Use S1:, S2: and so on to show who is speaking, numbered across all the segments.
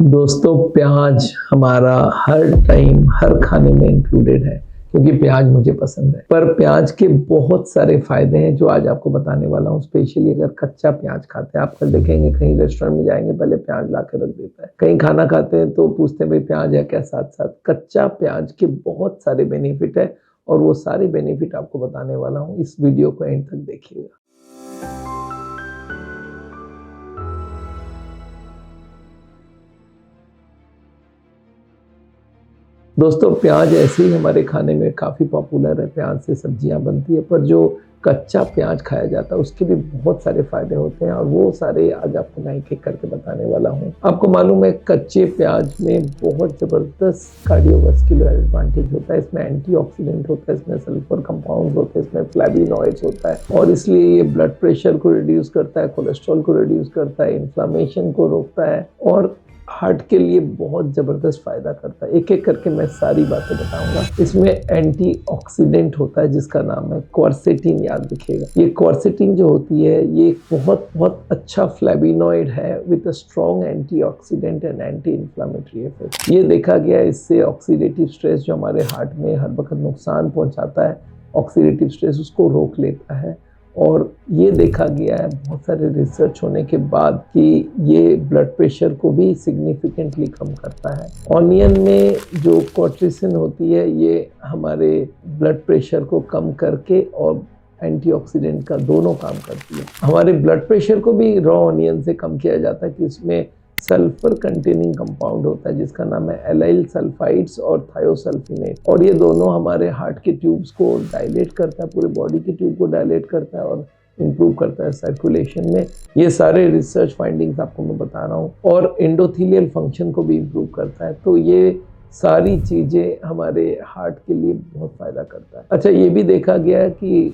S1: दोस्तों प्याज हमारा हर टाइम हर खाने में इंक्लूडेड है क्योंकि प्याज मुझे पसंद है। पर प्याज के बहुत सारे फायदे हैं जो आज आपको बताने वाला हूँ। स्पेशली अगर कच्चा प्याज खाते हैं, आप कल देखेंगे कहीं रेस्टोरेंट में जाएंगे पहले प्याज ला के रख देता है, कहीं खाना खाते हैं तो पूछते हैं भाई प्याज है क्या, साथ साथ कच्चा प्याज के बहुत सारे बेनिफिट है और वो सारे बेनिफिट आपको बताने वाला हूँ। इस वीडियो को एंड तक देखिएगा। दोस्तों प्याज ऐसे ही हमारे खाने में काफ़ी पॉपुलर है, प्याज से सब्जियां बनती है, पर जो कच्चा प्याज खाया जाता है उसके भी बहुत सारे फायदे होते हैं और वो सारे आज आपको मैं एक एक करके बताने वाला हूँ। आपको मालूम है कच्चे प्याज में बहुत ज़बरदस्त कार्डियोवास्कुलर एडवांटेज होता है, इसमें एंटीऑक्सीडेंट होता है, इसमें सल्फर कंपाउंड होते हैं, इसमें फ्लैविनॉइड्स होता है और इसलिए ये ब्लड प्रेशर को रिड्यूस करता है, कोलेस्ट्रॉल को रिड्यूस करता है, इन्फ्लामेशन को रोकता है और हार्ट के लिए बहुत ज़बरदस्त फ़ायदा करता है। एक एक करके मैं सारी बातें बताऊंगा। इसमें एंटीऑक्सीडेंट होता है जिसका नाम है क्वर्सेटिन, याद रखिएगा। ये क्वर्सेटिन जो होती है ये बहुत बहुत अच्छा फ्लैविनॉइड है with a strong antioxidant and anti inflammatory effect. ये देखा गया है इससे ऑक्सीडेटिव स्ट्रेस जो हमारे हार्ट में हर वक्त नुकसान पहुंचाता है, ऑक्सीडेटिव स्ट्रेस उसको रोक लेता है। और ये देखा गया है बहुत सारे रिसर्च होने के बाद कि ये ब्लड प्रेशर को भी सिग्निफिकेंटली कम करता है। ऑनियन में जो क्वर्सेटिन होती है ये हमारे ब्लड प्रेशर को कम करके और एंटीऑक्सीडेंट का दोनों काम करती है। हमारे ब्लड प्रेशर को भी रॉ ऑनियन से कम किया जाता है कि इसमें सल्फर कंटेनिंग कंपाउंड होता है जिसका नाम है एलाइल सल्फाइड्स और थायोसल्फिनेट, और ये दोनों हमारे हार्ट के ट्यूब्स को डायलेट करता है, पूरे बॉडी के ट्यूब को डायलेट करता है और इम्प्रूव करता है सर्कुलेशन में। ये सारे रिसर्च फाइंडिंग्स आपको मैं बता रहा हूँ। और एंडोथेलियल फंक्शन को भी इम्प्रूव करता है। तो ये सारी चीज़ें हमारे हार्ट के लिए बहुत फ़ायदा करता है। अच्छा, ये भी देखा गया है कि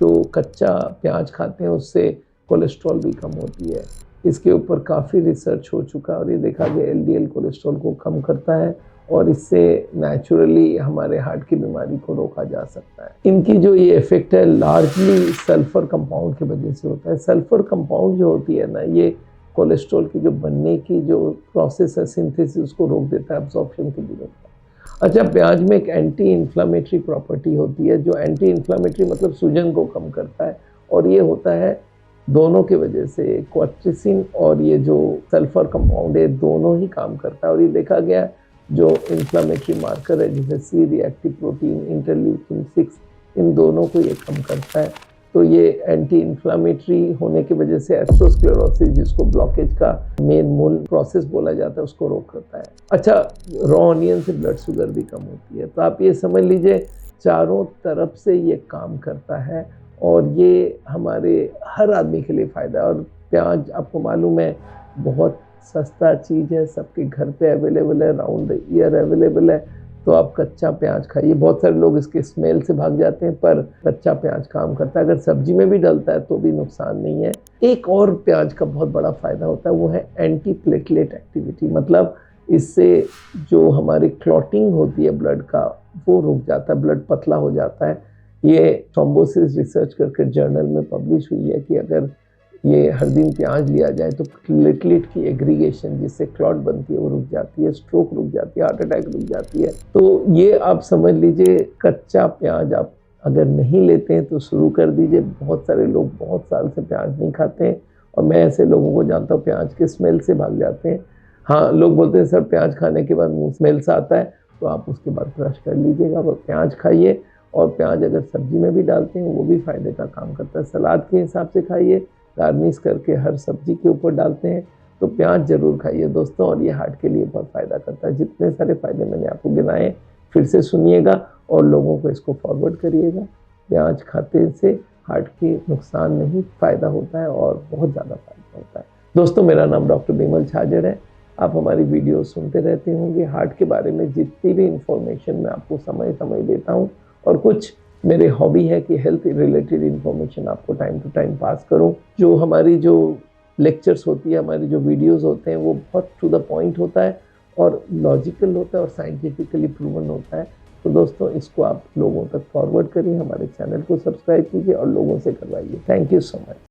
S1: जो कच्चा प्याज खाते हैं उससे कोलेस्ट्रॉल भी कम होती है। इसके ऊपर काफ़ी रिसर्च हो चुका है और ये देखा गया एलडीएल कोलेस्ट्रॉल को कम करता है और इससे नेचुरली हमारे हार्ट की बीमारी को रोका जा सकता है। इनकी जो ये इफेक्ट है लार्जली सल्फर कंपाउंड की वजह से होता है। सल्फर कंपाउंड जो होती है ना, ये कोलेस्ट्रॉल की जो बनने की जो प्रोसेस है सिंथेसिस उसको रोक देता है, एब्जॉर्प्शन की भी रोकता है। अच्छा, प्याज में एक एंटी इन्फ्लामेटरी प्रॉपर्टी होती है जो एंटी इन्फ्लामेटरी मतलब सूजन को कम करता है और ये होता है दोनों की वजह से। क्वर्सेटिन और ये जो सल्फर कंपाउंड है दोनों ही काम करता है और ये देखा गया जो इन्फ्लामेटरी मार्कर है जैसे सी रिएक्टिव प्रोटीन, इंटरल्यूकिन 6, इन दोनों को ये कम करता है। तो ये एंटी इन्फ्लामेटरी होने की वजह से एथेरोस्क्लेरोसिस, जिसको ब्लॉकेज का मेन मूल प्रोसेस बोला जाता है, उसको रोकता है। अच्छा, रॉ ऑनियन से ब्लड शुगर भी कम होती है। तो आप ये समझ लीजिए चारों तरफ से ये काम करता है और ये हमारे हर आदमी के लिए फ़ायदा है। और प्याज आपको मालूम है बहुत सस्ता चीज़ है, सबके घर पे अवेलेबल है, राउंड द ईयर अवेलेबल है। तो आप कच्चा प्याज खाइए। बहुत सारे लोग इसके स्मेल से भाग जाते हैं, पर कच्चा प्याज काम करता है। अगर सब्जी में भी डलता है तो भी नुकसान नहीं है। एक और प्याज का बहुत बड़ा फ़ायदा होता है, वो है एंटी प्लेटलेट एक्टिविटी। मतलब इससे जो हमारी क्लॉटिंग होती है ब्लड का वो रुक जाता है, ब्लड पतला हो जाता है। ये थ्रोम्बोसिस रिसर्च करके जर्नल में पब्लिश हुई है कि अगर ये हर दिन प्याज लिया जाए तो प्लेटलेट की एग्रीगेशन जिससे क्लॉट बनती है वो रुक जाती है, स्ट्रोक रुक जाती है, हार्ट अटैक रुक जाती है। तो ये आप समझ लीजिए कच्चा प्याज आप अगर नहीं लेते हैं तो शुरू कर दीजिए। बहुत सारे लोग बहुत साल से प्याज नहीं खाते हैं और मैं ऐसे लोगों को जानता हूँ प्याज के स्मेल से भाग जाते हैं। हाँ, लोग बोलते हैं सर प्याज खाने के बाद मुँह स्मेल सा आता है, तो आप उसके बाद ब्रश कर लीजिएगा और प्याज खाइए। और प्याज अगर सब्जी में भी डालते हैं वो भी फ़ायदे का काम करता है। सलाद के हिसाब से खाइए, गार्निश करके हर सब्जी के ऊपर डालते हैं, तो प्याज ज़रूर खाइए दोस्तों। और ये हार्ट के लिए बहुत फ़ायदा करता है। जितने सारे फ़ायदे मैंने आपको गिनाए फिर से सुनिएगा और लोगों को इसको फॉरवर्ड करिएगा। प्याज खाते से हार्ट के नुकसान नहीं, फ़ायदा होता है और बहुत ज़्यादा फ़ायदा होता है। दोस्तों, मेरा नाम डॉक्टर बिमल छाजड़ है। आप हमारी वीडियो सुनते रहते होंगे। हार्ट के बारे में जितनी भी इंफॉर्मेशन मैं आपको समय समय देता हूँ और कुछ मेरे हॉबी है कि हेल्थ रिलेटेड इन्फॉर्मेशन आपको टाइम टू टाइम पास करूं। जो हमारी जो लेक्चर्स होती है, हमारी जो वीडियोस होते हैं वो बहुत टू द पॉइंट होता है और लॉजिकल होता है और साइंटिफिकली प्रूवन होता है। तो दोस्तों इसको आप लोगों तक फॉरवर्ड करिए, हमारे चैनल को सब्सक्राइब कीजिए और लोगों से करवाइए। Thank you so much.